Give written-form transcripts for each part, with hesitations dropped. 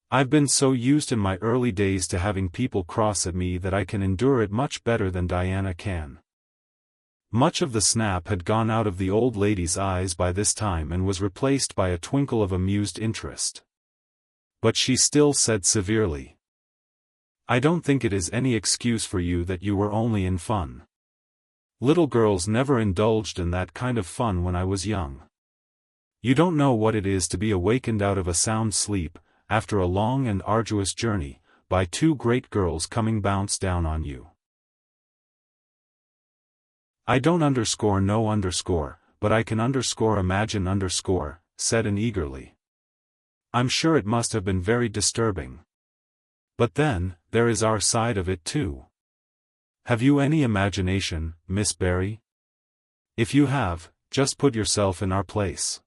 I've been so used in my early days to having people cross at me that I can endure it much better than Diana can." Much of the snap had gone out of the old lady's eyes by this time and was replaced by a twinkle of amused interest. But she still said severely, "I don't think it is any excuse for you that you were only in fun. Little girls never indulged in that kind of fun when I was young. You don't know what it is to be awakened out of a sound sleep, after a long and arduous journey, by two great girls coming bounce down on you." "I don't but I can imagine, said Anne eagerly. "I'm sure it must have been very disturbing. But then, there is our side of it too. Have you any imagination, Miss Barry? If you have, just put yourself in our place.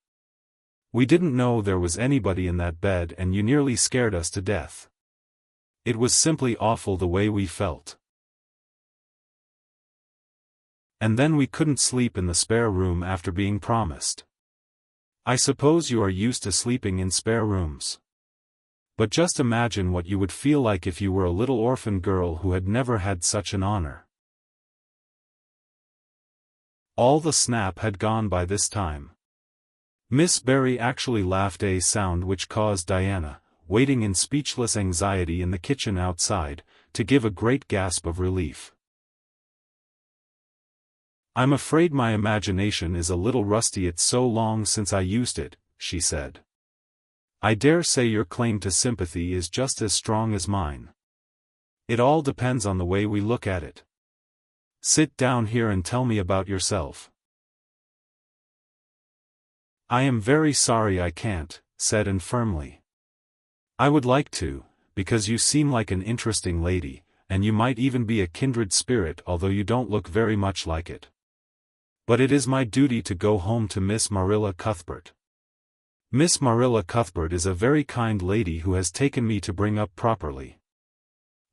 We didn't know there was anybody in that bed and you nearly scared us to death. It was simply awful the way we felt. And then we couldn't sleep in the spare room after being promised. I suppose you are used to sleeping in spare rooms. But just imagine what you would feel like if you were a little orphan girl who had never had such an honor." All the snap had gone by this time. Miss Barry actually laughed, a sound which caused Diana, waiting in speechless anxiety in the kitchen outside, to give a great gasp of relief. "I'm afraid my imagination is a little rusty, it's so long since I used it," she said. "I dare say your claim to sympathy is just as strong as mine. It all depends on the way we look at it. Sit down here and tell me about yourself." "I am very sorry I can't," said Anne firmly. "I would like to, because you seem like an interesting lady, and you might even be a kindred spirit although you don't look very much like it. But it is my duty to go home to Miss Marilla Cuthbert. Miss Marilla Cuthbert is a very kind lady who has taken me to bring up properly.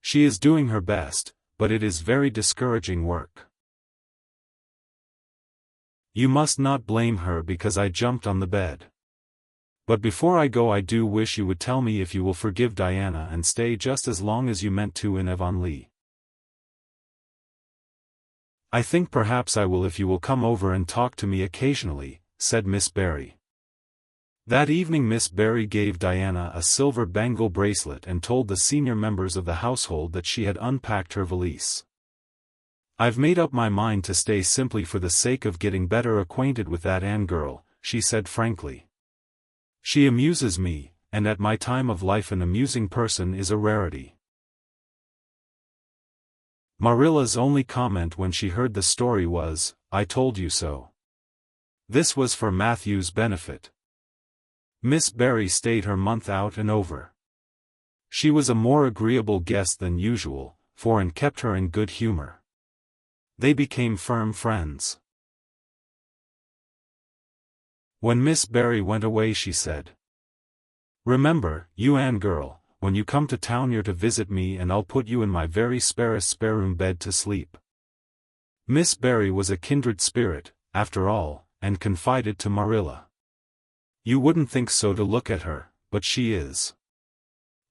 She is doing her best, but it is very discouraging work. You must not blame her because I jumped on the bed. But before I go, I do wish you would tell me if you will forgive Diana and stay just as long as you meant to in Avonlea." "I think perhaps I will if you will come over and talk to me occasionally," said Miss Barry. That evening Miss Barry gave Diana a silver bangle bracelet and told the senior members of the household that she had unpacked her valise. "I've made up my mind to stay simply for the sake of getting better acquainted with that Anne girl," she said frankly. "She amuses me, and at my time of life an amusing person is a rarity." Marilla's only comment when she heard the story was, "I told you so." This was for Matthew's benefit. Miss Barry stayed her month out and over. She was a more agreeable guest than usual, for Anne kept her in good humor. They became firm friends. When Miss Barry went away she said, "Remember, you Anne girl, when you come to town you're to visit me and I'll put you in my very sparest spare-room bed to sleep." Miss Barry was a kindred spirit, after all, and confided to Marilla. "You wouldn't think so to look at her, but she is.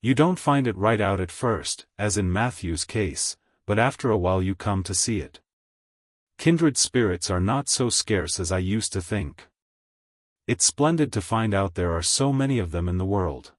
You don't find it right out at first, as in Matthew's case, but after a while you come to see it. Kindred spirits are not so scarce as I used to think. It's splendid to find out there are so many of them in the world."